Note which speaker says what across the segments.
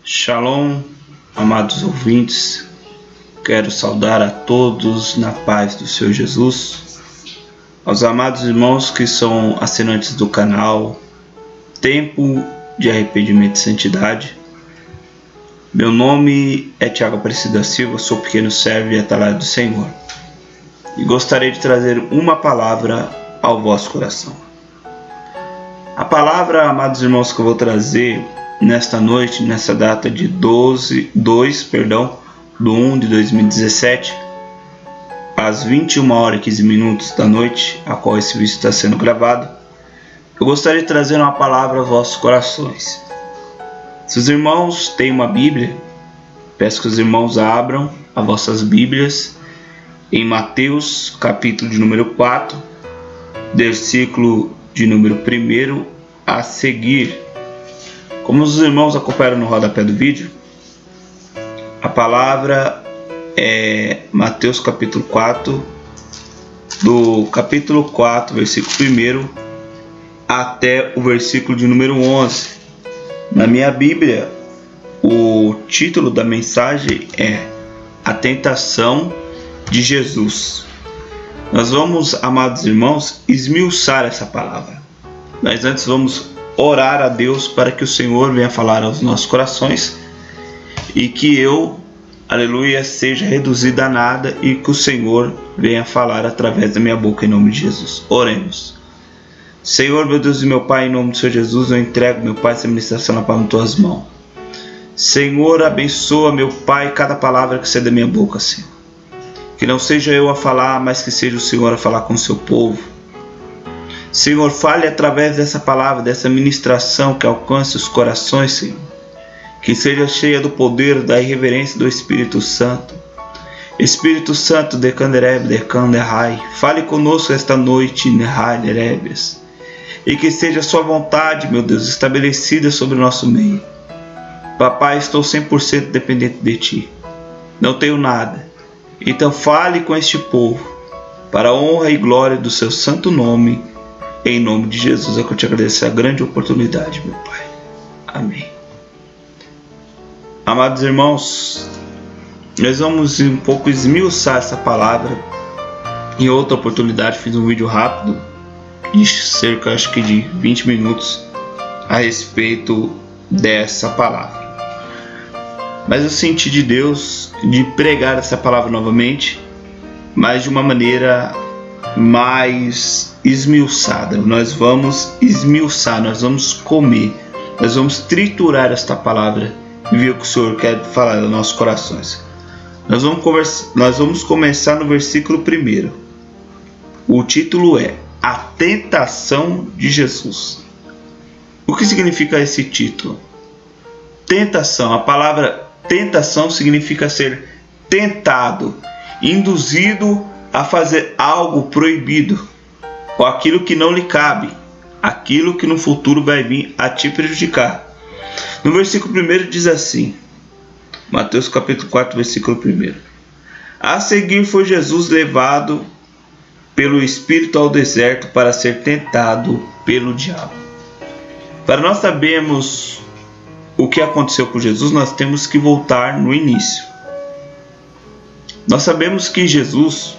Speaker 1: Shalom, amados ouvintes, quero saudar a todos na paz do Senhor Jesus, aos amados irmãos que são assinantes do canal Tempo de Arrependimento e Santidade. Meu nome é Tiago Aparecido da Silva, sou pequeno servo e atalhado do Senhor, e gostaria de trazer uma palavra ao vosso coração. A palavra, amados irmãos, que eu vou trazer nesta noite, nessa data de 2/1/2017, às 21h15 da noite, a qual esse vídeo está sendo gravado, eu gostaria de trazer uma palavra aos vossos corações. Se os irmãos têm uma Bíblia, peço que os irmãos abram as vossas Bíblias em Mateus, capítulo de número 4, versículo de número 1 a seguir. Como os irmãos acompanharam no rodapé do vídeo, a palavra é Mateus capítulo 4, do capítulo 4, versículo 1 até o versículo de número 11. Na minha Bíblia, o título da mensagem é A Tentação de Jesus. Nós vamos, amados irmãos, esmiuçar essa palavra. Mas antes vamos orar a Deus para que o Senhor venha falar aos nossos corações e que eu, aleluia, seja reduzido a nada e que o Senhor venha falar através da minha boca em nome de Jesus. Oremos. Senhor, meu Deus e meu Pai, em nome do Senhor Jesus, eu entrego, meu Pai, essa ministração na palma de tuas mãos. Senhor, abençoa, meu Pai, cada palavra que sai da minha boca, Senhor. Que não seja eu a falar, mas que seja o Senhor a falar com o seu povo. Senhor, fale através dessa palavra, dessa ministração que alcance os corações, Senhor. Que seja cheia do poder, da irreverência do Espírito Santo. Espírito Santo, decanderebe, decanderai, fale conosco esta noite, nerai, nerebias. E que seja a sua vontade, meu Deus, estabelecida sobre o nosso meio. Papai, estou 100% dependente de Ti. Não tenho nada. Então fale com este povo, para a honra e glória do Seu santo nome. Em nome de Jesus, eu te agradeço a grande oportunidade, meu Pai. Amém. Amados irmãos, nós vamos um pouco esmiuçar essa palavra. Em outra oportunidade fiz um vídeo rápido, de cerca, acho que de 20 minutos, a respeito dessa palavra. Mas eu senti de Deus de pregar essa palavra novamente, mas de uma maneira mais esmiuçada. Nós vamos esmiuçar, nós vamos comer, nós vamos triturar esta palavra e ver o que o Senhor quer falar aos nossos corações. Nós vamos começar no versículo 1. O título é A Tentação de Jesus. O que significa esse título? Tentação. A palavra tentação significa ser tentado, induzido a fazer algo proibido, ou aquilo que não lhe cabe, aquilo que no futuro vai vir a te prejudicar. No versículo 1 diz assim, Mateus capítulo 4, versículo 1. A seguir foi Jesus levado pelo Espírito ao deserto para ser tentado pelo diabo. Para nós sabermos o que aconteceu com Jesus, nós temos que voltar no início. Nós sabemos que Jesus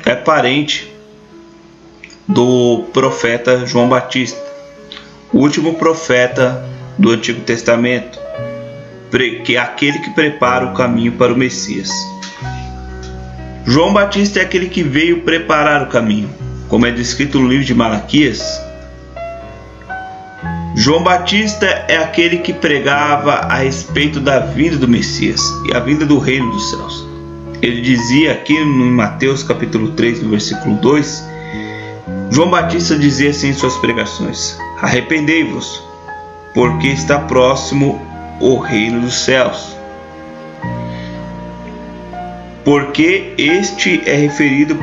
Speaker 1: é parente do profeta João Batista, o último profeta do Antigo Testamento, que é aquele que prepara o caminho para o Messias. João Batista é aquele que veio preparar o caminho, como é descrito no livro de Malaquias. João Batista é aquele que pregava a respeito da vinda do Messias e a vinda do reino dos céus. Ele dizia aqui em Mateus capítulo 3, no versículo 2, João Batista dizia assim em suas pregações: arrependei-vos, porque está próximo o reino dos céus. Porque este é referido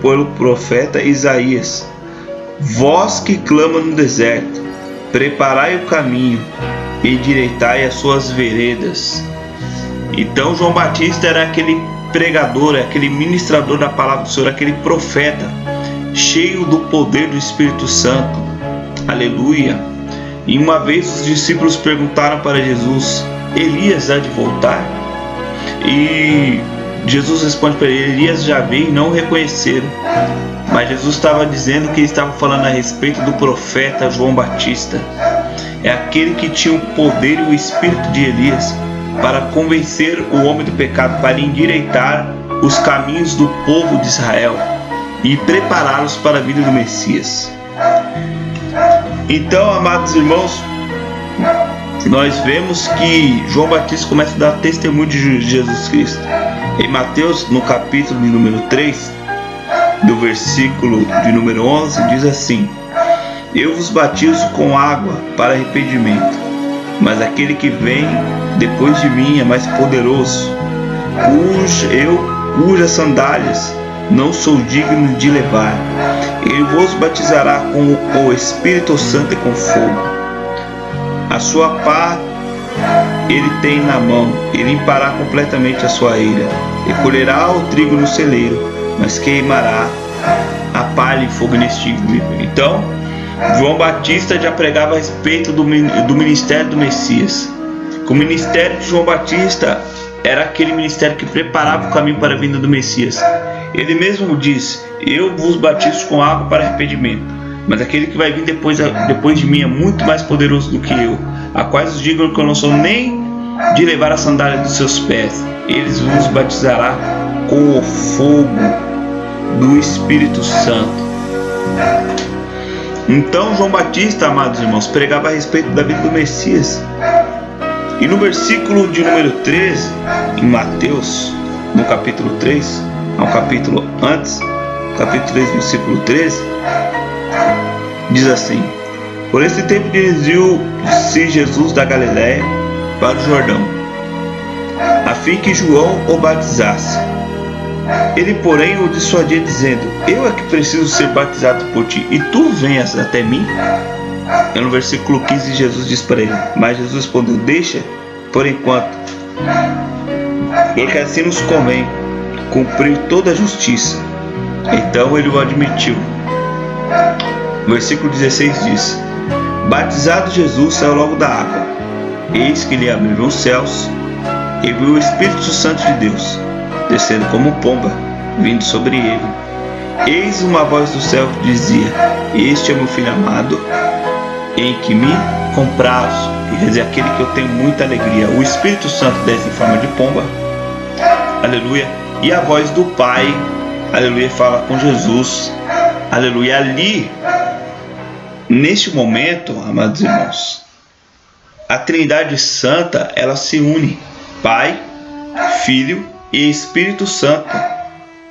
Speaker 1: pelo profeta Isaías: vós que clama no deserto, preparai o caminho, endireitai as suas veredas. Então João Batista era aquele pregador, aquele ministrador da palavra do Senhor, aquele profeta cheio do poder do Espírito Santo. Aleluia. E uma vez os discípulos perguntaram para Jesus: Elias há de voltar? E Jesus responde para ele: Elias já veio e não o reconheceram. Mas Jesus estava dizendo que ele estava falando a respeito do profeta João Batista. É aquele que tinha o poder e o espírito de Elias para convencer o homem do pecado, para endireitar os caminhos do povo de Israel e prepará-los para a vida do Messias. Então, amados irmãos, nós vemos que João Batista começa a dar testemunho de Jesus Cristo. Em Mateus, no capítulo de número 3, do versículo de número 11, diz assim: Eu vos batizo com água para arrependimento, mas aquele que vem depois de mim é mais poderoso, cujas sandálias não sou digno de levar. Ele vos batizará com o Espírito Santo e com fogo. A sua pá ele tem na mão, e limpará completamente a sua eira, e colherá o trigo no celeiro, mas queimará a palha em fogo inextinguível. Então, João Batista já pregava a respeito do ministério do Messias. O ministério de João Batista era aquele ministério que preparava o caminho para a vinda do Messias. Ele mesmo diz: Eu vos batizo com água para arrependimento, mas aquele que vai vir depois de mim é muito mais poderoso do que eu, a quais os digo que eu não sou nem de levar a sandália dos seus pés. Ele vos batizará com o fogo do Espírito Santo. Então João Batista, amados irmãos, pregava a respeito da vida do Messias. E no versículo de número 13, em Mateus, no capítulo 3, é um capítulo antes, capítulo 3, versículo 13, diz assim: Por esse tempo dirigiu-se Jesus da Galiléia para o Jordão, a fim que João o batizasse. Ele, porém, o dissuadia, dizendo: Eu é que preciso ser batizado por ti, e tu venhas até mim? E no versículo 15, Jesus diz para ele: Mas Jesus respondeu: Deixa, por enquanto, porque assim nos convém cumprir toda a justiça. Então ele o admitiu. O versículo 16 diz: Batizado Jesus saiu logo da água. Eis que lhe abriram os céus, e viu o Espírito Santo de Deus descendo como pomba, vindo sobre ele. Eis uma voz do céu que dizia: Este é meu filho amado, em que me comprazo. Quer dizer, aquele que eu tenho muita alegria. O Espírito Santo desce em forma de pomba, aleluia, e a voz do Pai, aleluia, fala com Jesus, aleluia. Ali, neste momento, amados irmãos, a Trindade Santa, ela se une: Pai, Filho e Espírito Santo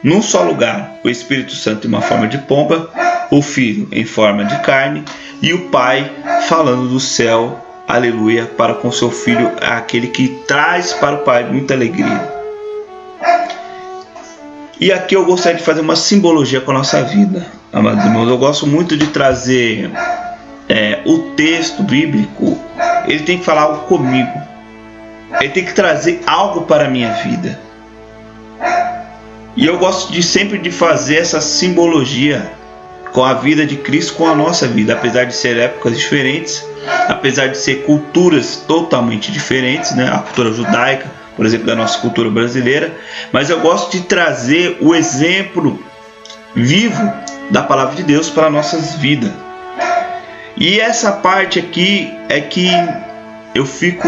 Speaker 1: num só lugar. O Espírito Santo em uma forma de pomba, o Filho em forma de carne, e o Pai falando do céu, aleluia, para com seu Filho, aquele que traz para o Pai muita alegria. E aqui eu gostaria de fazer uma simbologia com a nossa vida, amados irmãos. Eu gosto muito de trazer o texto bíblico. Ele tem que falar algo comigo, ele tem que trazer algo para a minha vida. E eu gosto sempre de fazer essa simbologia com a vida de Cristo, com a nossa vida, apesar de ser épocas diferentes, apesar de ser culturas totalmente diferentes, né? A cultura judaica, por exemplo, da nossa cultura brasileira, mas eu gosto de trazer o exemplo vivo da palavra de Deus para nossas vidas. E essa parte aqui é que eu fico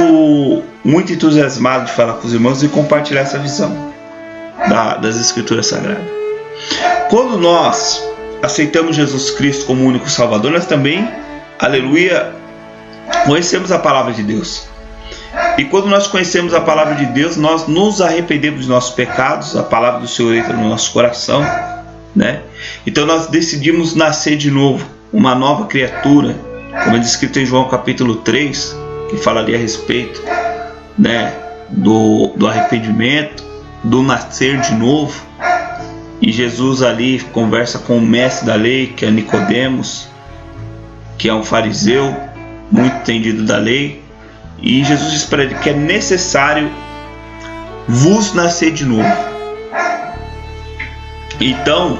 Speaker 1: muito entusiasmado de falar com os irmãos e compartilhar essa visão das Escrituras Sagradas. Quando nós aceitamos Jesus Cristo como único Salvador, nós também, aleluia, conhecemos a palavra de Deus. E quando nós conhecemos a palavra de Deus, nós nos arrependemos dos nossos pecados, a palavra do Senhor entra no nosso coração, né? Então nós decidimos nascer de novo, uma nova criatura, como é descrito em João capítulo 3, que fala ali a respeito, né, do arrependimento, do nascer de novo. E Jesus ali conversa com o mestre da lei, que é Nicodemos, que é um fariseu muito entendido da lei. E Jesus diz para ele que é necessário vos nascer de novo. Então,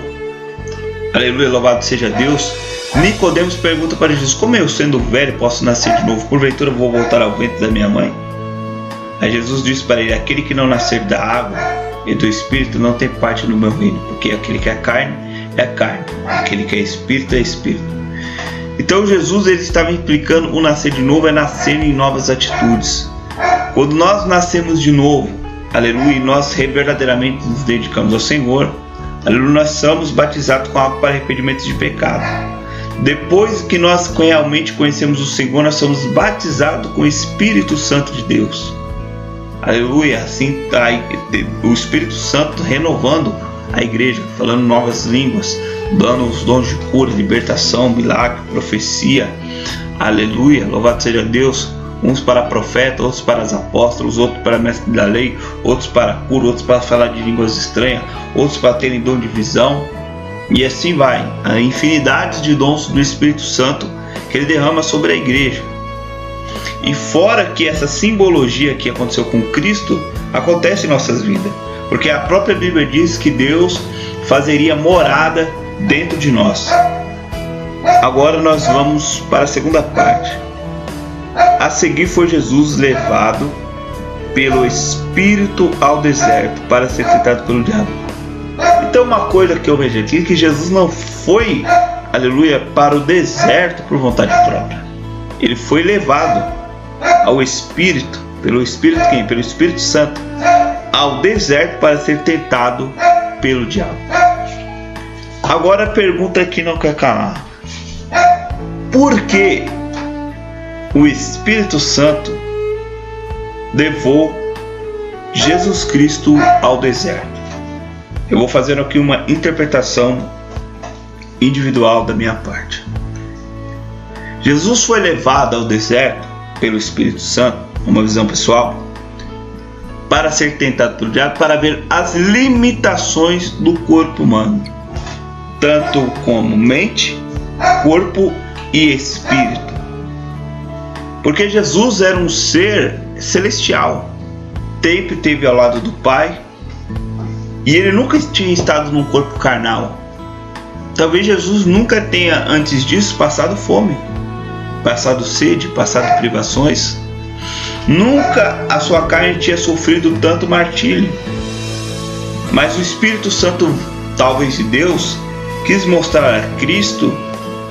Speaker 1: aleluia, louvado seja Deus. Nicodemos pergunta para Jesus: como eu, sendo velho, posso nascer de novo? Porventura vou voltar ao ventre da minha mãe? Aí Jesus disse para ele: aquele que não nascer da água e do Espírito não tem parte no meu reino, porque aquele que é carne, aquele que é Espírito, é Espírito. Então Jesus ele estava implicando o nascer de novo é nascer em novas atitudes. Quando nós nascemos de novo, aleluia, e nós verdadeiramente nos dedicamos ao Senhor, aleluia, nós somos batizados com água para arrependimento de pecado. Depois que nós realmente conhecemos o Senhor, nós somos batizados com o Espírito Santo de Deus. Aleluia, assim o Espírito Santo renovando a igreja, falando novas línguas, dando os dons de cura, libertação, milagre, profecia. Aleluia, louvado seja Deus. Uns para profeta, outros para os apóstolos, outros para mestre da lei, outros para cura, outros para falar de línguas estranhas, outros para terem dom de visão. E assim vai, a infinidade de dons do Espírito Santo que ele derrama sobre a igreja. E fora que essa simbologia que aconteceu com Cristo acontece em nossas vidas, porque a própria Bíblia diz que Deus fazeria morada dentro de nós. Agora nós vamos para a segunda parte. A seguir foi Jesus levado pelo Espírito ao deserto para ser tentado pelo diabo. Então uma coisa que eu vejo aqui é que Jesus não foi, aleluia, para o deserto por vontade própria. Ele foi levado ao Espírito, pelo Espírito quem? Pelo Espírito Santo, ao deserto para ser tentado pelo diabo. Agora a pergunta que não quer calar: por que o Espírito Santo levou Jesus Cristo ao deserto? Eu vou fazer aqui uma interpretação individual da minha parte. Jesus foi levado ao deserto pelo Espírito Santo, uma visão pessoal, para ser tentado pelo diabo, para ver as limitações do corpo humano, tanto como mente, corpo e espírito. Porque Jesus era um ser celestial, sempre esteve ao lado do Pai, e ele nunca tinha estado num corpo carnal. Talvez Jesus nunca tenha antes disso passado fome, passado sede, passado privações. Nunca a sua carne tinha sofrido tanto martírio. Mas o Espírito Santo, talvez de Deus, quis mostrar a Cristo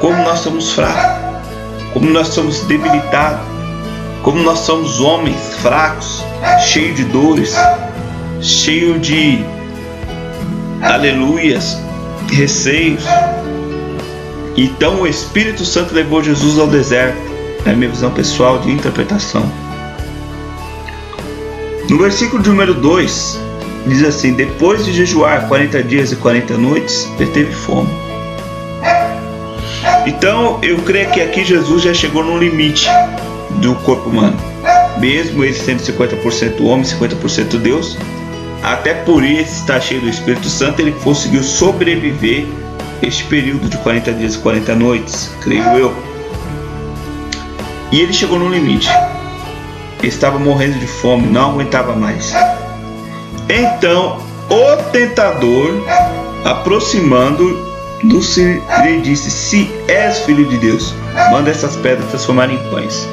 Speaker 1: como nós somos fracos, como nós somos debilitados, como nós somos homens fracos, cheios de dores, cheios de aleluias, receios. Então o Espírito Santo levou Jesus ao deserto. É a minha visão pessoal de interpretação. No versículo de número 2 diz assim: depois de jejuar 40 dias e 40 noites, ele teve fome. Então eu creio que aqui Jesus já chegou no limite do corpo humano, mesmo ele sendo 50% homem, 50% Deus. Até por isso estar cheio do Espírito Santo, ele conseguiu sobreviver este período de 40 dias e 40 noites, creio eu. E ele chegou no limite. Ele estava morrendo de fome, não aguentava mais. Então o tentador, aproximando-se, lhe disse: se és filho de Deus, manda essas pedras transformarem em pães.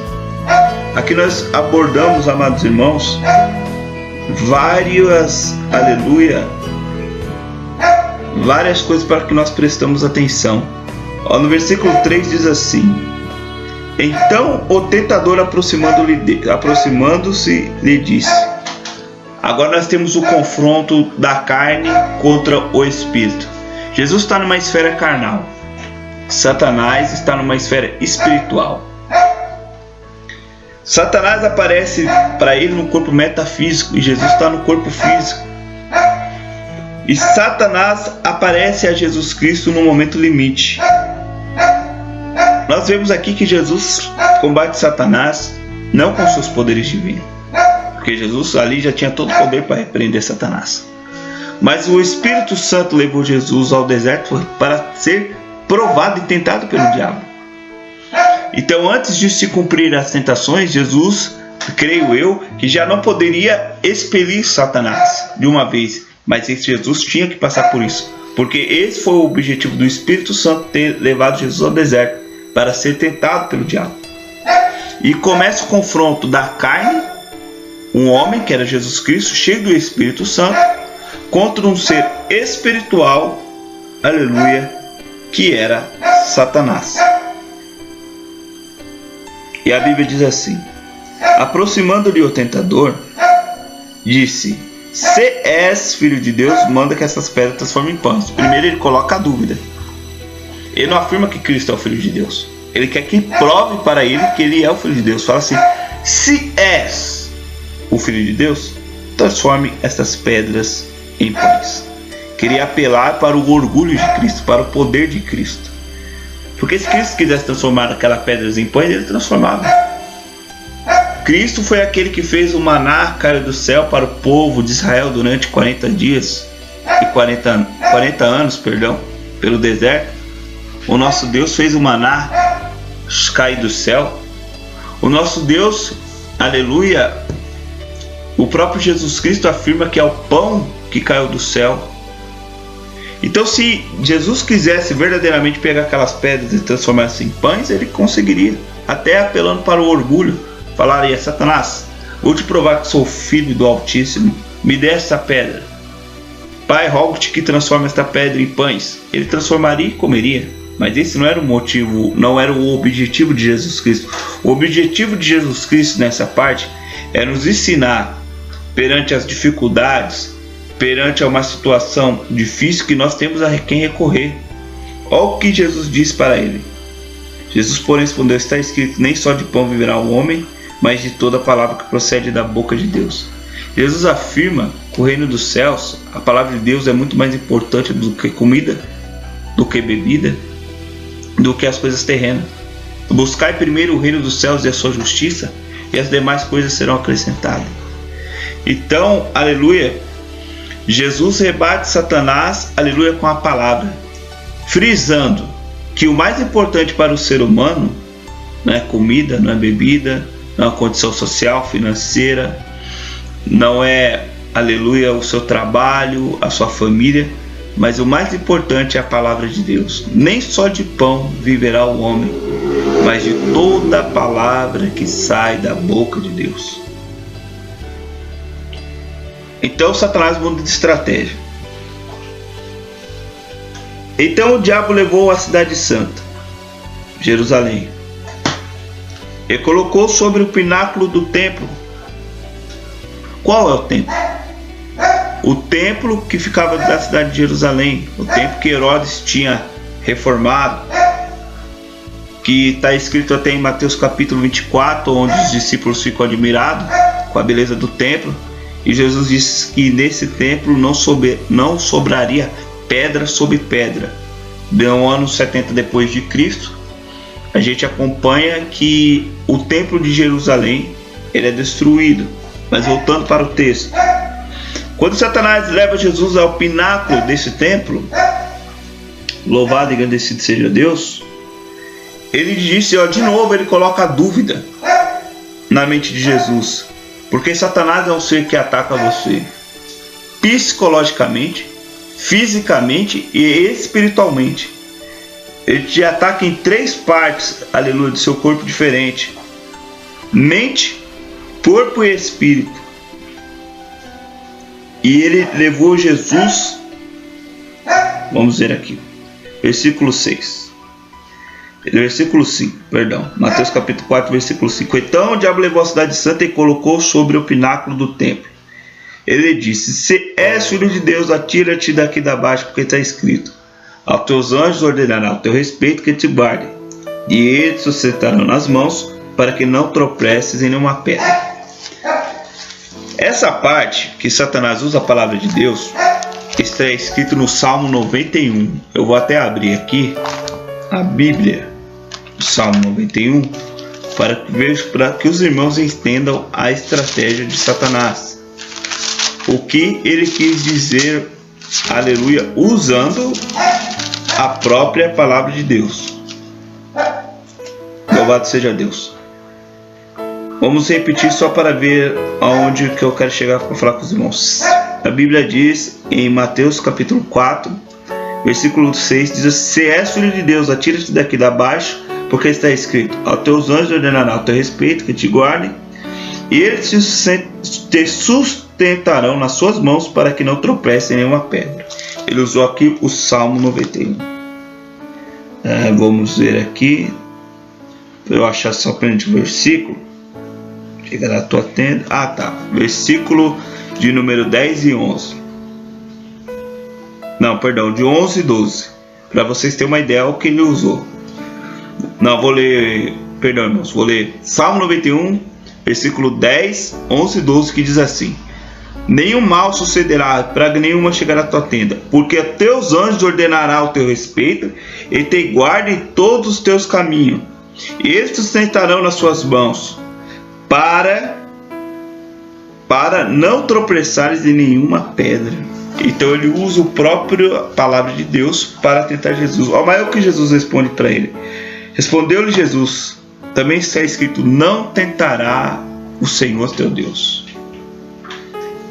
Speaker 1: Aqui nós abordamos, amados irmãos, várias coisas para que nós prestamos atenção. No versículo 3 diz assim: então o tentador aproximando-se lhe disse. Agora nós temos o confronto da carne contra o espírito. Jesus está numa esfera carnal, Satanás está numa esfera espiritual. Satanás aparece para ele no corpo metafísico e Jesus está no corpo físico. E Satanás aparece a Jesus Cristo no momento limite. Nós vemos aqui que Jesus combate Satanás não com seus poderes divinos, porque Jesus ali já tinha todo o poder para repreender Satanás. Mas o Espírito Santo levou Jesus ao deserto para ser provado e tentado pelo diabo. Então, antes de se cumprir as tentações, Jesus, creio eu, que já não poderia expelir Satanás de uma vez, mas Jesus tinha que passar por isso, porque esse foi o objetivo do Espírito Santo, ter levado Jesus ao deserto para ser tentado pelo diabo. E começa o confronto da carne um homem, que era Jesus Cristo, cheio do Espírito Santo, contra um ser espiritual, aleluia, que era Satanás. E a Bíblia diz assim: aproximando-lhe o tentador, disse: se és filho de Deus, manda que essas pedras transformem em pães. Primeiro ele coloca a dúvida. Ele não afirma que Cristo é o Filho de Deus. Ele quer que prove para ele que ele é o Filho de Deus. Fala assim: se és o Filho de Deus, transforme essas pedras em pães. Queria apelar para o orgulho de Cristo, para o poder de Cristo. Porque se Cristo quisesse transformar aquelas pedras em pães, ele transformava. Cristo foi aquele que fez o maná cair do céu para o povo de Israel durante 40 dias e 40 anos, pelo deserto. O nosso Deus fez o maná cair do céu. O nosso Deus, aleluia, o próprio Jesus Cristo afirma que é o pão que caiu do céu. Então, se Jesus quisesse verdadeiramente pegar aquelas pedras e transformar-se em pães, ele conseguiria, até apelando para o orgulho. Falaria: Satanás, vou te provar que sou filho do Altíssimo, me dê essa pedra. Pai, rogo-te que transforme esta pedra em pães. Ele transformaria e comeria. Mas esse não era o motivo, não era o objetivo de Jesus Cristo. O objetivo de Jesus Cristo nessa parte é nos ensinar, perante as dificuldades, perante uma situação difícil, que nós temos a quem recorrer. Olha o que Jesus disse para ele. Jesus, porém, respondeu: está escrito, nem só de pão viverá o homem, mas de toda a palavra que procede da boca de Deus. Jesus afirma que o reino dos céus, a palavra de Deus, é muito mais importante do que comida, do que bebida, do que as coisas terrenas. Buscai primeiro o reino dos céus e a sua justiça, e as demais coisas serão acrescentadas. Então, aleluia, Jesus rebate Satanás, aleluia, com a palavra, frisando que o mais importante para o ser humano não é comida, não é bebida, não é a condição social, financeira, não é, aleluia, o seu trabalho, a sua família, mas o mais importante é a palavra de Deus. Nem só de pão viverá o homem, mas de toda a palavra que sai da boca de Deus. Então Satanás muda de estratégia. Então o diabo levou a cidade santa, Jerusalém, e colocou sobre o pináculo do templo. Qual é o templo? O templo que ficava da cidade de Jerusalém, o templo que Herodes tinha reformado, que está escrito até em Mateus capítulo 24, onde os discípulos ficam admirados com a beleza do templo. E Jesus disse que nesse templo não sobraria pedra sobre pedra. No ano 70 depois de Cristo, a gente acompanha que o templo de Jerusalém ele é destruído. Mas voltando para o texto, quando Satanás leva Jesus ao pináculo desse templo, louvado e agradecido seja Deus, ele disse, de novo ele coloca a dúvida na mente de Jesus, porque Satanás é um ser que ataca você psicologicamente, fisicamente e espiritualmente. Ele te ataca em 3 partes, aleluia, do seu corpo diferente: mente, corpo e espírito. E ele levou Jesus, vamos ver aqui, versículo 6. Versículo 5, perdão. Mateus capítulo 4, versículo 5. Então o diabo levou a cidade santa e colocou sobre o pináculo do templo. Ele disse: se és filho de Deus, atira-te daqui da baixo, porque está escrito: aos teus anjos ordenará o teu respeito que te guardem, e eles te sustentarão nas mãos, para que não tropeces em nenhuma pedra. Essa parte que Satanás usa a palavra de Deus está escrito no Salmo 91. Eu vou até abrir aqui a Bíblia, Salmo 91, para que os irmãos entendam a estratégia de Satanás. O que ele quis dizer, aleluia, usando a própria palavra de Deus. Louvado seja Deus. Vamos repetir só para ver aonde que eu quero chegar para falar com os irmãos. A Bíblia diz em Mateus capítulo 4, versículo 6, diz assim: se és filho de Deus, atira-te daqui da baixo, porque está escrito: aos teus anjos ordenará o teu respeito que te guardem, e eles te sustentarão nas suas mãos para que não tropece em nenhuma pedra. Ele usou aqui o Salmo 91. Vamos ver aqui. Eu achar só o versículo. Chegará a tua tenda. Versículo de número 10 e 11. Não, perdão, de 11 e 12. Para vocês terem uma ideia o que ele usou. Não, vou ler. Perdão, irmãos. Vou ler Salmo 91, versículo 10, 11 e 12, que diz assim: nenhum mal sucederá, praga nenhuma chegará à tua tenda, porque a teus anjos ordenará o teu respeito, e te guardem todos os teus caminhos. Eles te sustentarão nas suas mãos, para não tropeçares em nenhuma pedra. Então ele usa a própria palavra de Deus para tentar Jesus. Olha o que Jesus responde para ele. Respondeu-lhe Jesus: também está escrito, não tentará o Senhor teu Deus.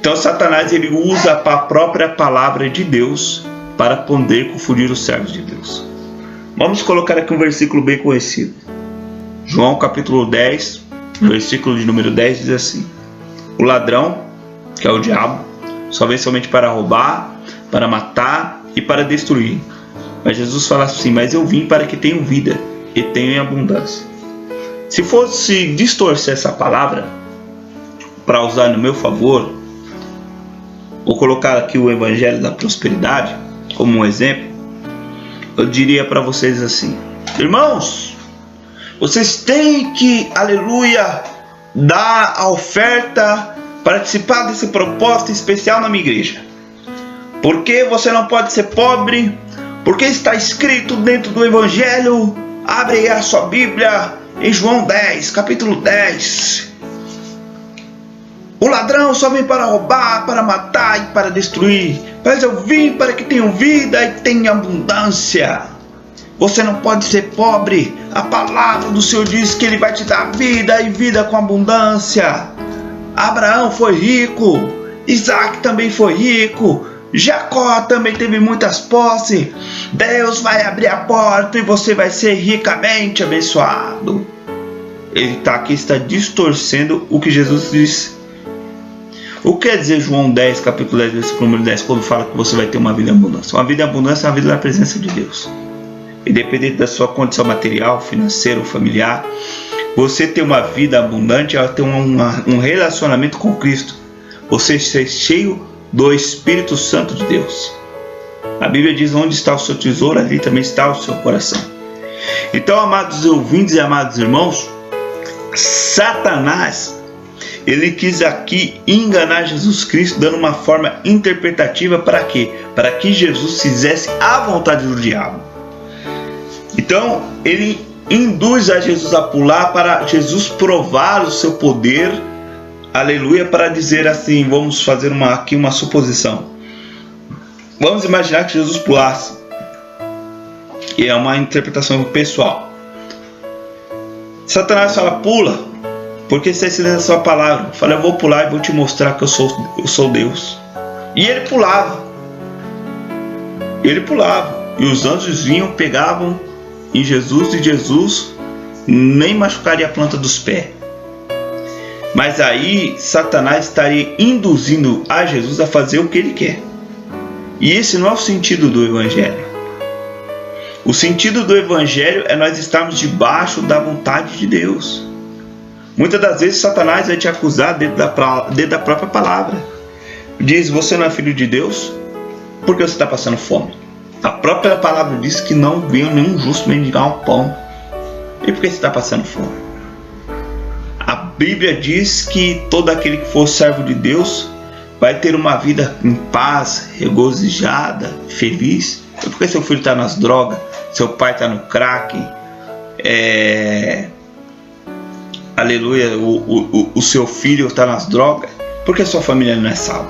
Speaker 1: Então Satanás ele usa a própria palavra de Deus para poder confundir os servos de Deus. Vamos colocar aqui um versículo bem conhecido. João capítulo 10, versículo de número 10 diz assim: o ladrão, que é o diabo, só vem somente para roubar, para matar e para destruir. Mas Jesus fala assim: mas eu vim para que tenham vida e tenham em abundância. Se fosse distorcer essa palavra para usar no meu favor, vou colocar aqui o Evangelho da Prosperidade como um exemplo, eu diria para vocês assim: irmãos, vocês têm que, aleluia, dar a oferta, participar desse propósito especial na minha igreja, porque você não pode ser pobre, porque está escrito dentro do Evangelho. Abre aí a sua Bíblia em João 10, capítulo 10. O ladrão só vem para roubar, para matar e para destruir, mas eu vim para que tenham vida e tenham abundância. Você não pode ser pobre. A palavra do Senhor diz que Ele vai te dar vida e vida com abundância. Abraão foi rico, Isaac também foi rico, Jacó também teve muitas posses. Deus vai abrir a porta e você vai ser ricamente abençoado. Ele está distorcendo o que Jesus disse. O que quer dizer João 10, capítulo 10, versículo número 10, quando fala que você vai ter uma vida em abundância? Uma vida em abundância é uma vida na presença de Deus. Independente da sua condição material, financeira ou familiar, você ter uma vida abundante é ter um relacionamento com Cristo. Você ser cheio do Espírito Santo de Deus. A Bíblia diz: onde está o seu tesouro, ali também está o seu coração. Então, amados ouvintes e amados irmãos, Satanás, ele quis aqui enganar Jesus Cristo, dando uma forma interpretativa para quê? Para que Jesus fizesse a vontade do diabo. Então, ele induz a Jesus a pular para Jesus provar o seu poder, aleluia, para dizer assim, vamos fazer aqui uma suposição. Vamos imaginar que Jesus pulasse. E é uma interpretação pessoal. Satanás fala: pula, porque está escrito na sua palavra. Fala: eu vou pular e vou te mostrar que eu sou Deus. E ele pulava. Ele pulava. E os anjos vinham, pegavam em Jesus, e Jesus nem machucaria a planta dos pés. Mas aí Satanás estaria induzindo a Jesus a fazer o que ele quer. E esse não é o sentido do Evangelho. O sentido do Evangelho é nós estarmos debaixo da vontade de Deus. Muitas das vezes Satanás vai te acusar dentro da própria palavra. Diz: você não é filho de Deus? Por que você está passando fome? A própria palavra diz que não veio nenhum justo mendigar um pão. E por que você está passando fome? A Bíblia diz que todo aquele que for servo de Deus vai ter uma vida em paz, regozijada, feliz. E por que seu filho está nas drogas? Seu pai está no crack? Aleluia, o seu filho está nas drogas? Por que sua família não é salva?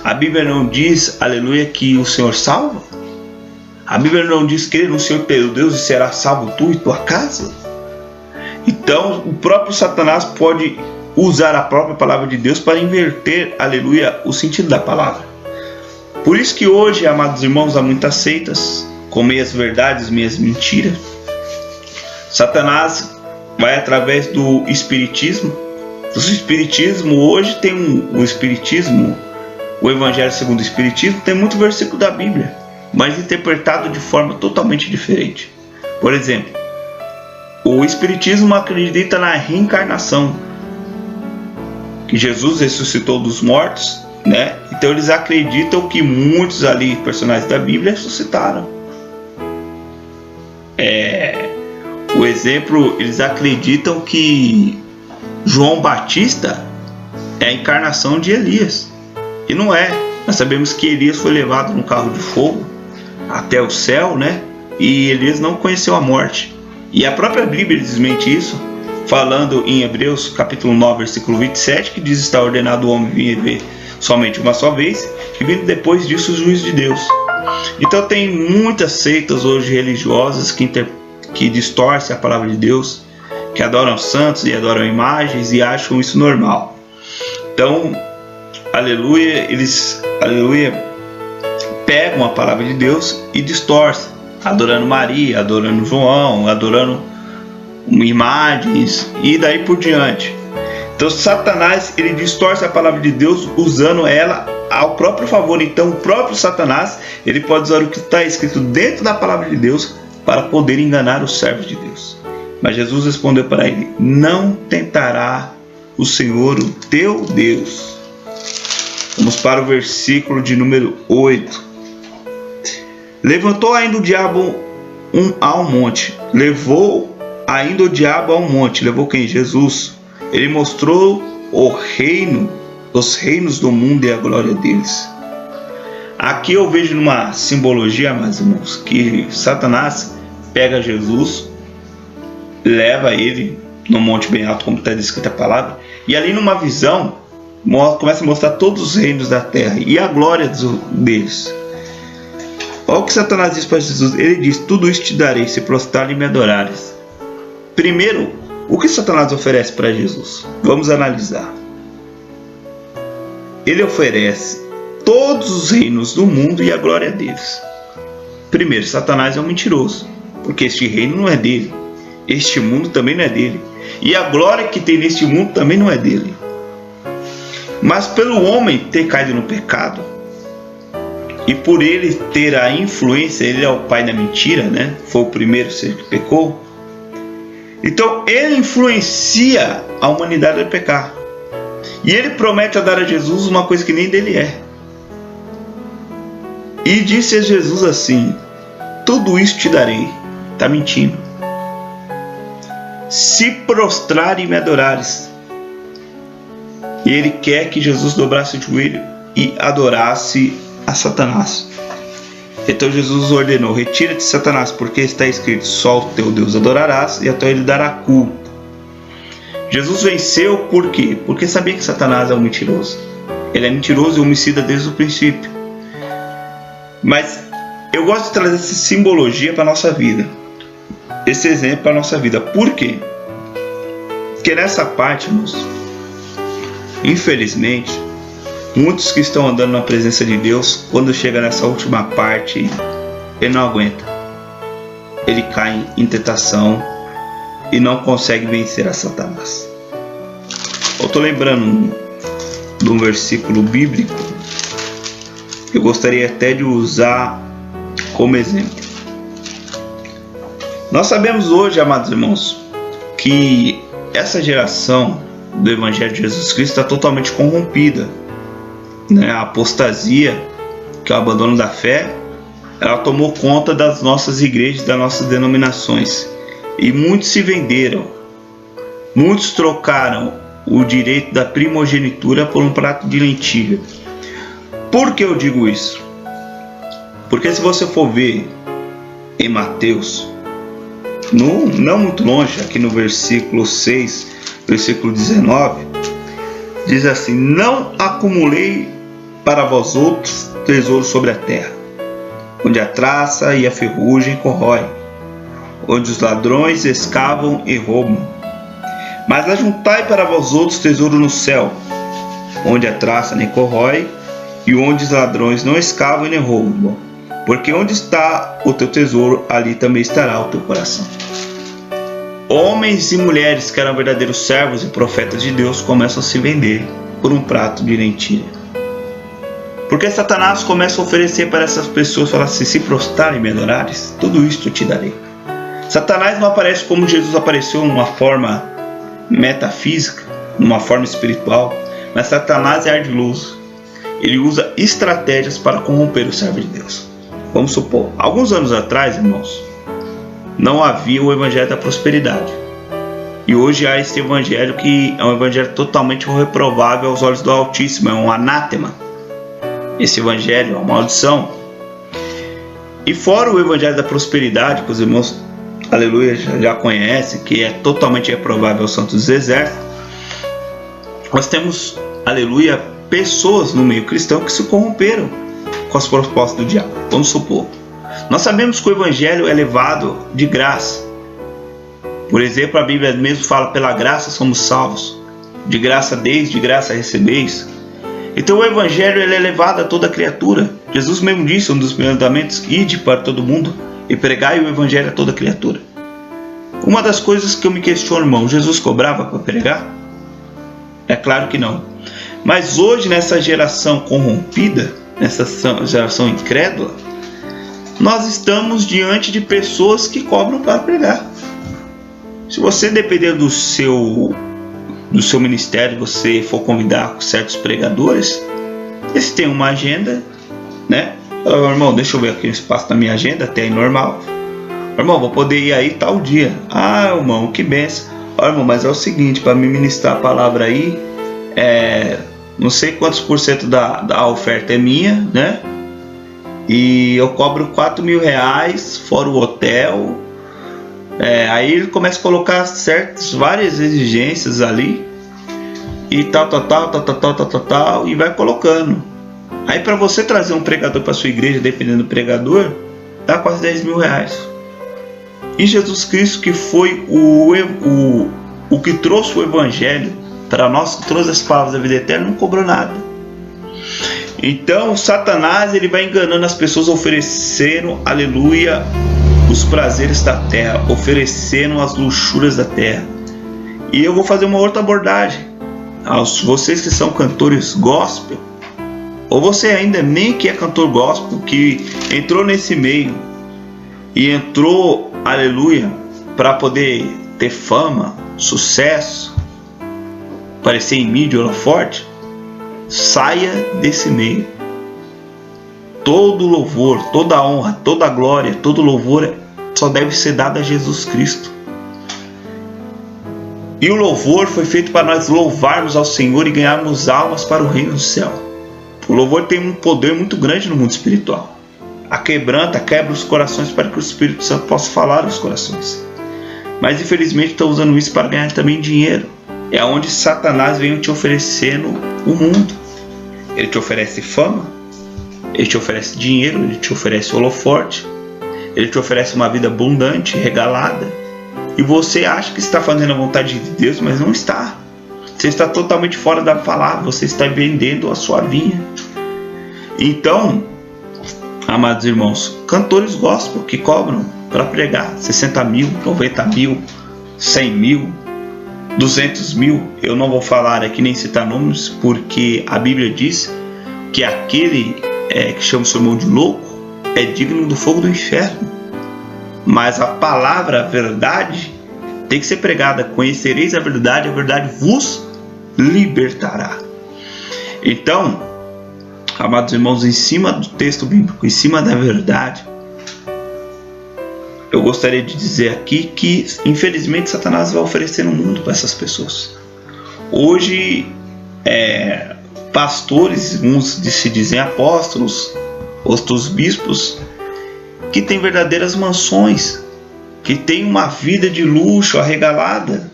Speaker 1: A Bíblia não diz, aleluia, que o Senhor salva? A Bíblia não diz: crê no Senhor teu Deus e será salvo tu e tua casa? Então o próprio Satanás pode usar a própria palavra de Deus para inverter, aleluia, o sentido da palavra. Por isso que hoje, amados irmãos, há muitas seitas com meias verdades, meias mentiras. Satanás vai através do espiritismo, O Espiritismo hoje tem o Espiritismo, o Evangelho segundo o Espiritismo, tem muito versículo da Bíblia, mas interpretado de forma totalmente diferente. Por exemplo, o Espiritismo acredita na reencarnação, que Jesus ressuscitou dos mortos, né? Então eles acreditam que muitos ali personagens da Bíblia ressuscitaram. O exemplo, eles acreditam que João Batista é a encarnação de Elias. E não é. Nós sabemos que Elias foi levado num carro de fogo até o céu, né? E Elias não conheceu a morte. E a própria Bíblia desmente isso, falando em Hebreus capítulo 9, versículo 27, que diz: está ordenado o homem vir e ver somente uma só vez, e vindo depois disso o juízo de Deus. Então tem muitas seitas hoje religiosas que distorcem a palavra de Deus, que adoram santos e adoram imagens e acham isso normal. Então, aleluia, eles pegam a palavra de Deus e distorcem, adorando Maria, adorando João, adorando imagens e daí por diante. Então Satanás, ele distorce a palavra de Deus usando ela ao próprio favor. Então o próprio Satanás, ele pode usar o que está escrito dentro da palavra de Deus para poder enganar os servos de Deus. Mas Jesus respondeu para ele: não tentará o Senhor o teu Deus. Vamos para o versículo de número 8. Levantou ainda o diabo ao monte. Levou ainda o diabo ao monte. Levou quem? Jesus. Ele mostrou os reinos do mundo e a glória deles. Aqui eu vejo uma simbologia, meus irmãos, que Satanás pega Jesus, leva ele no monte bem alto, como está descrita a palavra, e ali numa visão começa a mostrar todos os reinos da terra e a glória deles. Olha o que Satanás diz para Jesus. Ele diz: tudo isso te darei se prostrar e me adorares. Primeiro, o que Satanás oferece para Jesus? Vamos analisar. Ele oferece todos os reinos do mundo e a glória deles. Primeiro, Satanás é um mentiroso, porque este reino não é dele. Este mundo também não é dele. E a glória que tem neste mundo também não é dele. Mas pelo homem ter caído no pecado, e por ele ter a influência, ele é o pai da mentira, né? Foi o primeiro ser que pecou. Então ele influencia a humanidade a pecar. E ele promete a dar a Jesus uma coisa que nem dele é. E disse a Jesus assim: tudo isso te darei. Está mentindo. Se prostrar e me adorares. E ele quer que Jesus dobrasse o joelho e adorasse a Satanás. Então Jesus ordenou: retira-te, Satanás, porque está escrito: só o teu Deus adorarás e até ele dará culto. Jesus venceu por quê? Porque sabia que Satanás é um mentiroso. Ele é mentiroso e homicida desde o princípio. Mas eu gosto de trazer essa simbologia para a nossa vida, esse exemplo para a nossa vida. Por quê? Porque nessa parte, irmãos, infelizmente, muitos que estão andando na presença de Deus, quando chega nessa última parte, ele não aguenta. Ele cai em tentação e não consegue vencer a Satanás. Eu estou lembrando de um versículo bíblico que eu gostaria até de usar como exemplo. Nós sabemos hoje, amados irmãos, que essa geração do Evangelho de Jesus Cristo está totalmente corrompida. A apostasia, que é o abandono da fé, ela tomou conta das nossas igrejas, das nossas denominações. E muitos se venderam. Muitos trocaram o direito da primogenitura por um prato de lentilha. Por que eu digo isso? Porque se você for ver em Mateus, não muito longe, aqui no versículo 6, versículo 19, diz assim: não acumulei para vós outros tesouros sobre a terra, onde a traça e a ferrugem corrói, onde os ladrões escavam e roubam. Mas ajuntai para vós outros tesouro no céu, onde a traça nem corrói, e onde os ladrões não escavam e nem roubam. Porque onde está o teu tesouro, ali também estará o teu coração. homens e mulheres que eram verdadeiros servos e profetas de Deus começam a se vender por um prato de lentilha. Porque Satanás começa a oferecer para essas pessoas, falar assim: se prostrarem e me adorares, tudo isto eu te darei. Satanás não aparece como Jesus apareceu, numa forma metafísica, numa forma espiritual, mas Satanás é ardiloso. Ele usa estratégias para corromper o servo de Deus. Vamos supor, alguns anos atrás, irmãos, não havia o evangelho da prosperidade. E hoje há esse evangelho que é um evangelho totalmente reprovável aos olhos do Altíssimo, é um anátema. Esse evangelho é uma maldição. E fora o evangelho da prosperidade, que os irmãos, aleluia, já conhecem, que é totalmente reprovável aos santos dos exércitos, nós temos, aleluia, pessoas no meio cristão que se corromperam com as propostas do diabo. Vamos supor, nós sabemos que o evangelho é levado de graça. Por exemplo, a Bíblia mesmo fala: pela graça somos salvos, de graça deis, de graça recebeis. Então o evangelho ele é levado a toda criatura. Jesus mesmo disse, um dos mandamentos: ide para todo mundo e pregai o evangelho a toda criatura. Uma das coisas que eu me questiono, irmão, Jesus cobrava para pregar? É claro que não. Mas hoje, nessa geração corrompida, nessa geração incrédula, nós estamos diante de pessoas que cobram para pregar. Se você depender do seu ministério, você for convidar certos pregadores, eles têm uma agenda, né? Fala: irmão, deixa eu ver aqui o espaço da minha agenda, até aí normal. Irmão, vou poder ir aí tal dia. Ah, irmão, que benção. Olha, irmão, mas é o seguinte, para me ministrar a palavra aí, não sei quantos % da oferta é minha, né? E eu cobro R$4.000, fora o hotel. Aí ele começa a colocar várias exigências ali. E tal, e vai colocando. Aí para você trazer um pregador para sua igreja, dependendo do pregador, dá quase R$10.000. E Jesus Cristo, que foi o que trouxe o evangelho para nós, que trouxe as palavras da vida eterna, não cobrou nada. Então Satanás ele vai enganando as pessoas, oferecendo, aleluia, os prazeres da terra, oferecendo as luxúrias da terra. E eu vou fazer uma outra abordagem aos vocês que são cantores gospel, ou você ainda nem que é cantor gospel, que entrou nesse meio e entrou, aleluia, para poder ter fama, sucesso, aparecer em mídia, holoforte. Saia desse meio. Todo louvor, toda honra, toda glória, todo louvor só deve ser dado a Jesus Cristo. E o louvor foi feito para nós louvarmos ao Senhor e ganharmos almas para o reino do céu. O louvor tem um poder muito grande no mundo espiritual. Quebra os corações para que o Espírito Santo possa falar aos corações. Mas infelizmente estão usando isso para ganhar também dinheiro. É onde Satanás vem te oferecendo o mundo. Ele te oferece fama, ele te oferece dinheiro, ele te oferece holoforte, ele te oferece uma vida abundante, regalada. E você acha que está fazendo a vontade de Deus, mas não está. Você está totalmente fora da palavra, você está vendendo a sua vinha. Então, amados irmãos, cantores gospel que cobram para pregar 60 mil, 90 mil, 100 mil, 200 mil, eu não vou falar aqui nem citar nomes, porque a Bíblia diz que aquele que chama o seu irmão de louco é digno do fogo do inferno. Mas a palavra, a verdade, tem que ser pregada. Conhecereis a verdade vos libertará. Então, amados irmãos, em cima do texto bíblico, em cima da verdade, eu gostaria de dizer aqui que, infelizmente, Satanás vai oferecer no mundo para essas pessoas. Hoje, pastores, uns se dizem apóstolos, outros bispos, que têm verdadeiras mansões, que têm uma vida de luxo arregalada.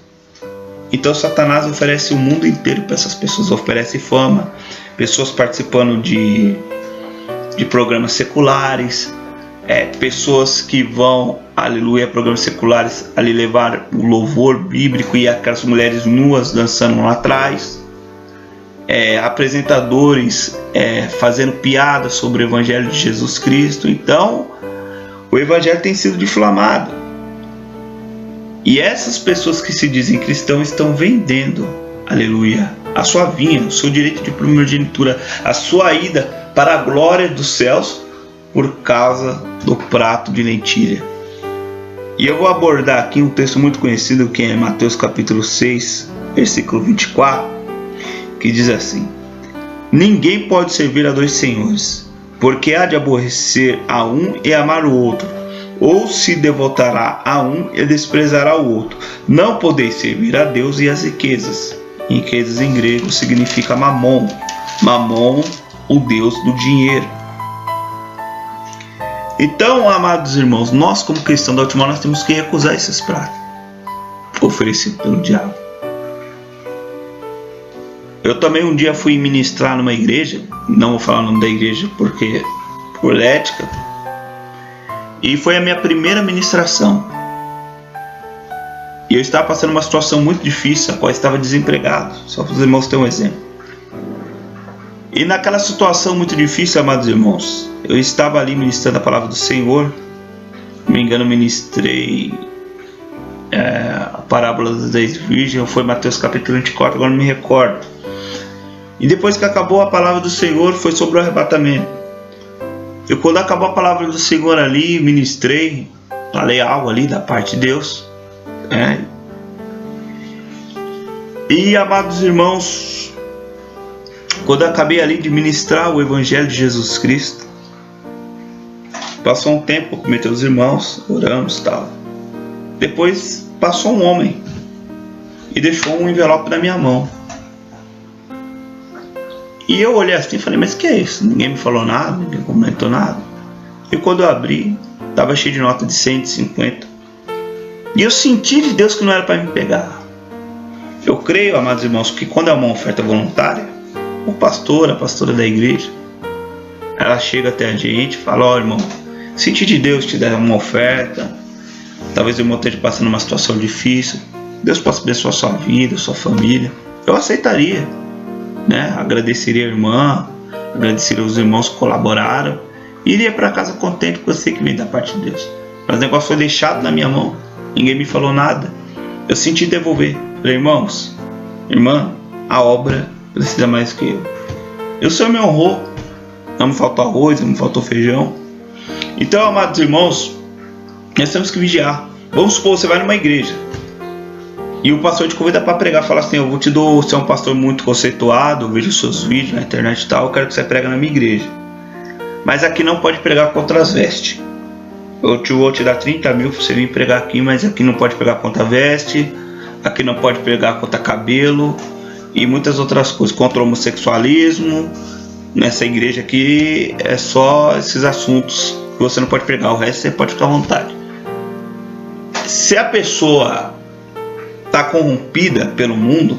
Speaker 1: Então Satanás oferece o mundo inteiro para essas pessoas, oferece fama, pessoas participando de programas seculares, pessoas que vão, aleluia, programas seculares ali levar o louvor bíblico e aquelas mulheres nuas dançando lá atrás, apresentadores fazendo piadas sobre o evangelho de Jesus Cristo. Então o evangelho tem sido difamado. E essas pessoas que se dizem cristãos estão vendendo, aleluia, a sua vinha, o seu direito de primogenitura, a sua ida para a glória dos céus por causa do prato de lentilha. E eu vou abordar aqui um texto muito conhecido que é Mateus capítulo 6, versículo 24, que diz assim: ninguém pode servir a dois senhores, porque há de aborrecer a um e amar o outro, ou se devotará a um e desprezará o outro. Não podeis servir a Deus e as riquezas. Riquezas em grego significa mamon. Mamon, o Deus do dinheiro. Então, amados irmãos, nós como cristãos da última hora, nós temos que recusar esses pratos oferecidos pelo diabo. Eu também um dia fui ministrar numa igreja, não vou falar o nome da igreja porque por ética, e foi a minha primeira ministração. E eu estava passando uma situação muito difícil, a qual estava desempregado, só para os irmãos terem um exemplo. E naquela situação muito difícil, amados irmãos, eu estava ali ministrando a palavra do Senhor. Se não me engano, ministrei a parábola das 10 virgens, foi Mateus capítulo 24, agora não me recordo. E depois que acabou a palavra do Senhor, foi sobre o arrebatamento. Eu, quando acabou a palavra do Senhor ali, ministrei, falei algo ali da parte de Deus. E, amados irmãos, quando eu acabei ali de ministrar o Evangelho de Jesus Cristo, passou um tempo com meus irmãos, oramos e tal. Depois passou um homem e deixou um envelope na minha mão. E eu olhei assim e falei, mas que é isso? Ninguém me falou nada, ninguém comentou nada. E quando eu abri, estava cheio de nota de 100, de 50. E eu senti de Deus que não era para me pegar. Eu creio, amados irmãos, que quando é uma oferta voluntária, o pastor, a pastora da igreja, ela chega até a gente e fala, ó irmão, senti de Deus te dar uma oferta, talvez o irmão esteja passando uma situação difícil, Deus possa abençoar a sua vida, a sua família. Eu aceitaria, né? Agradeceria a irmã, agradeceria os irmãos que colaboraram, e iria para casa contente porque eu sei que vem da parte de Deus. Mas o negócio foi deixado na minha mão, ninguém me falou nada. Eu senti devolver. Falei, irmãos, irmã, a obra precisa mais que eu. E o Senhor me honrou. Não me faltou arroz, não me faltou feijão. Então, amados irmãos, nós temos que vigiar. Vamos supor, você vai numa igreja e o pastor te convida para pregar, fala assim, eu vou te dar, você é um pastor muito conceituado, eu vejo os seus vídeos na internet e tal, eu quero que você pregue na minha igreja. Mas aqui não pode pregar contra as vestes. Eu vou te dar 30 mil para você vir pregar aqui, mas aqui não pode pregar contra a veste, aqui não pode pregar contra cabelo e muitas outras coisas, contra o homossexualismo. Nessa igreja aqui é só esses assuntos que você não pode pregar, o resto você pode ficar à vontade. Se a pessoa está corrompida pelo mundo,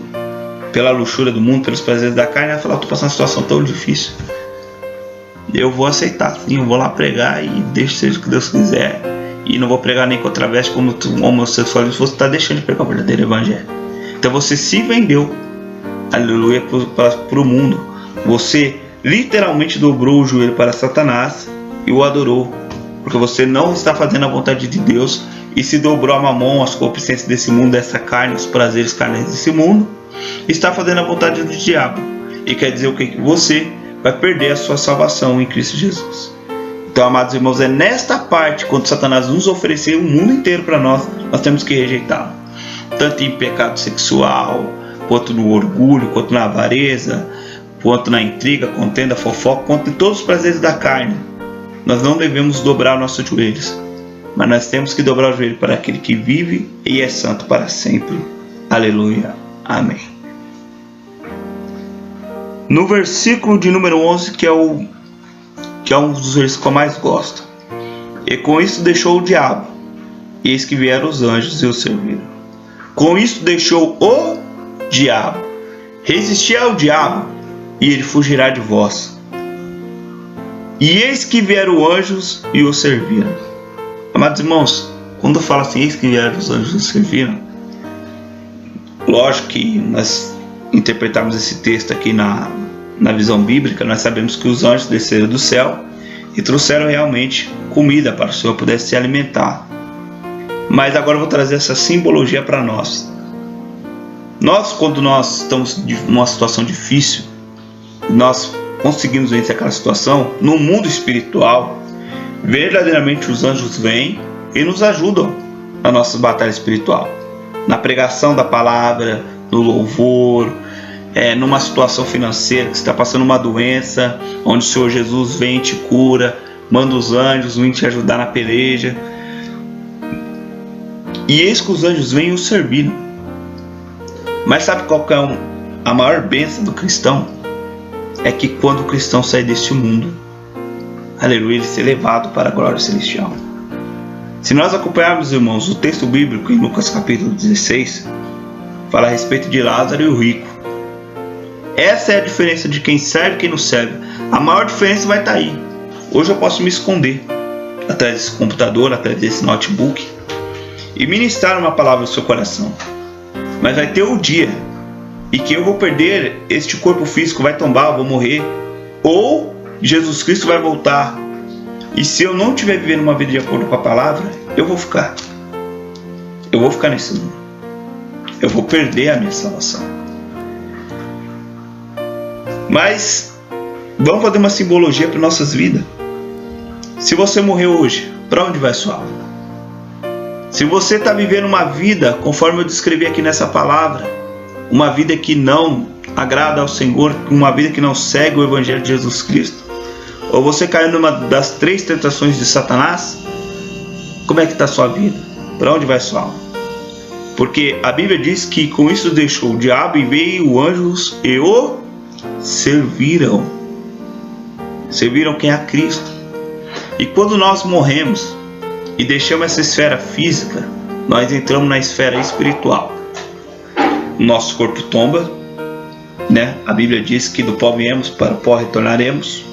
Speaker 1: pela luxúria do mundo, pelos prazeres da carne, ela fala, estou passando uma situação tão difícil, eu vou aceitar sim, eu vou lá pregar e deixa seja o que Deus quiser, e não vou pregar nem contra a veste como homossexualismo, você está deixando de pregar o verdadeiro evangelho. Então você se vendeu, aleluia, para o mundo. Você literalmente dobrou o joelho para Satanás e o adorou, porque você não está fazendo a vontade de Deus e se dobrou a mamon, as concupiscências desse mundo, dessa carne, os prazeres carnais desse mundo, está fazendo a vontade do diabo. E quer dizer o que? Que você vai perder a sua salvação em Cristo Jesus. Então, amados irmãos, é nesta parte, quando Satanás nos oferecer o mundo inteiro para nós, nós temos que rejeitá-lo. Tanto em pecado sexual, quanto no orgulho, quanto na avareza, quanto na intriga, contenda, fofoca, quanto em todos os prazeres da carne. Nós não devemos dobrar nossos joelhos, mas nós temos que dobrar o joelho para aquele que vive e é santo para sempre. Aleluia. Amém. No versículo de número 11, que é um dos versículos que eu mais gosto. E com isso deixou o diabo, e eis que vieram os anjos e o serviram. Com isso deixou o diabo. Resisti ao diabo, e ele fugirá de vós. E eis que vieram anjos e o serviram. Amados irmãos, quando eu falo assim, eis que vieram os anjos e o serviram, lógico que nós interpretarmos esse texto aqui na visão bíblica, nós sabemos que os anjos desceram do céu e trouxeram realmente comida para que o Senhor pudesse se alimentar. Mas agora eu vou trazer essa simbologia para nós. Quando nós estamos numa situação difícil, nós conseguimos vencer aquela situação, no mundo espiritual, verdadeiramente os anjos vêm e nos ajudam na nossa batalha espiritual. Na pregação da palavra, no louvor, numa situação financeira que você está passando uma doença, onde o Senhor Jesus vem e te cura, manda os anjos vir te ajudar na peleja. E eis que os anjos vêm e o serviram. Mas sabe qual que é a maior bênção do cristão? É que quando o cristão sai deste mundo, aleluia, ele ser levado para a glória celestial. Se nós acompanharmos, irmãos, o texto bíblico em Lucas capítulo 16, fala a respeito de Lázaro e o rico. Essa é a diferença de quem serve e quem não serve. A maior diferença vai estar aí. Hoje eu posso me esconder atrás desse computador, atrás desse notebook, e ministrar uma palavra no seu coração. Mas vai ter um dia em que eu vou perder este corpo físico, vai tombar, eu vou morrer, ou Jesus Cristo vai voltar. E se eu não estiver vivendo uma vida de acordo com a palavra, eu vou ficar nesse mundo. Eu vou perder a minha salvação. Mas vamos fazer uma simbologia para nossas vidas. Se você morreu hoje, para onde vai sua alma? Se você está vivendo uma vida, conforme eu descrevi aqui nessa palavra, uma vida que não agrada ao Senhor, uma vida que não segue o Evangelho de Jesus Cristo, ou você caiu numa das 3 tentações de Satanás, como é que está a sua vida? Para onde vai sua alma? Porque a Bíblia diz que com isso deixou o diabo e veio anjos e o serviram. Serviram quem? A Cristo. E quando nós morremos e deixamos essa esfera física, nós entramos na esfera espiritual. O nosso corpo tomba, né? A Bíblia diz que do pó viemos, para o pó retornaremos.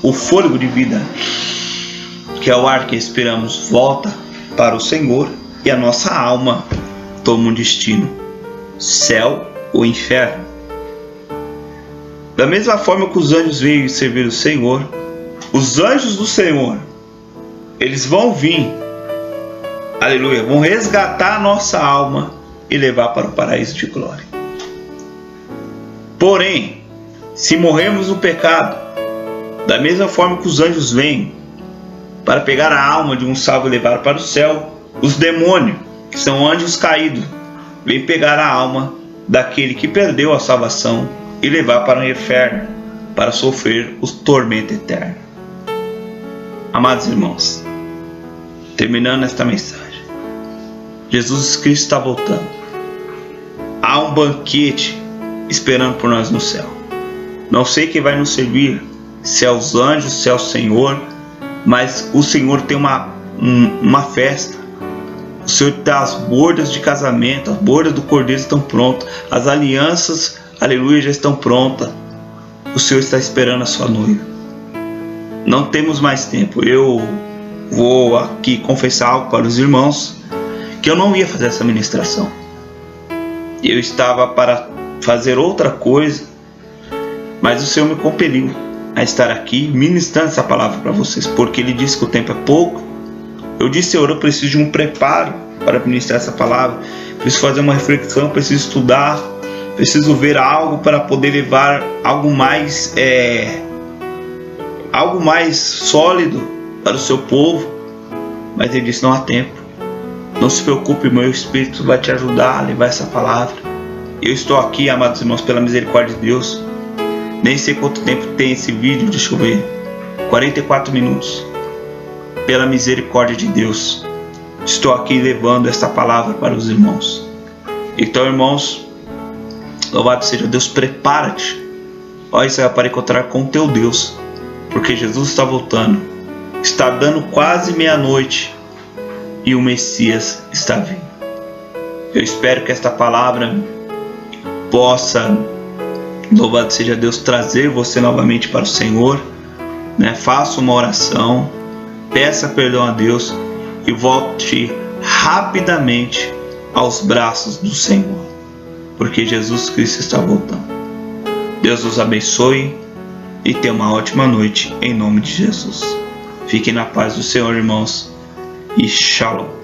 Speaker 1: O fôlego de vida, que é o ar que respiramos, volta para o Senhor, e a nossa alma toma um destino: céu ou inferno. Da mesma forma que os anjos veio servir o Senhor, os anjos do Senhor, eles vão vir, aleluia, vão resgatar a nossa alma e levar para o paraíso de glória. Porém, se morrermos no pecado, da mesma forma que os anjos vêm para pegar a alma de um salvo e levar para o céu, os demônios, que são anjos caídos, vêm pegar a alma daquele que perdeu a salvação e levar para o inferno, para sofrer o tormento eterno. Amados irmãos, terminando esta mensagem, Jesus Cristo está voltando. Há um banquete esperando por nós no céu. Não sei quem vai nos servir, se é os anjos, se é o Senhor, mas o Senhor tem uma festa. O Senhor está, as bordas de casamento, as bordas do cordeiro estão prontas, as alianças, aleluia, já estão prontas. O Senhor está esperando a sua noiva. Não temos mais tempo. Eu vou aqui confessar algo para os irmãos, que eu não ia fazer essa ministração. Eu estava para fazer outra coisa, mas o Senhor me compeliu a estar aqui ministrando essa palavra para vocês, porque Ele disse que o tempo é pouco. Eu disse: Senhor, eu preciso de um preparo para ministrar essa palavra, preciso fazer uma reflexão, preciso estudar, preciso ver algo para poder levar algo mais sólido para o seu povo. Mas Ele disse: não há tempo, não se preocupe, meu Espírito vai te ajudar a levar essa palavra. Eu estou aqui, amados irmãos, pela misericórdia de Deus. Nem sei quanto tempo tem esse vídeo, deixa eu ver, 44 minutos. Pela misericórdia de Deus, estou aqui levando esta palavra para os irmãos. Então, irmãos, louvado seja Deus, prepara-te. Olha, isso é para encontrar com o teu Deus, porque Jesus está voltando. Está dando quase meia-noite e o Messias está vindo. Eu espero que esta palavra possa, louvado seja Deus, trazer você novamente para o Senhor, né? Faça uma oração, peça perdão a Deus e volte rapidamente aos braços do Senhor, porque Jesus Cristo está voltando. Deus os abençoe e tenha uma ótima noite em nome de Jesus. Fiquem na paz do Senhor, irmãos, e shalom.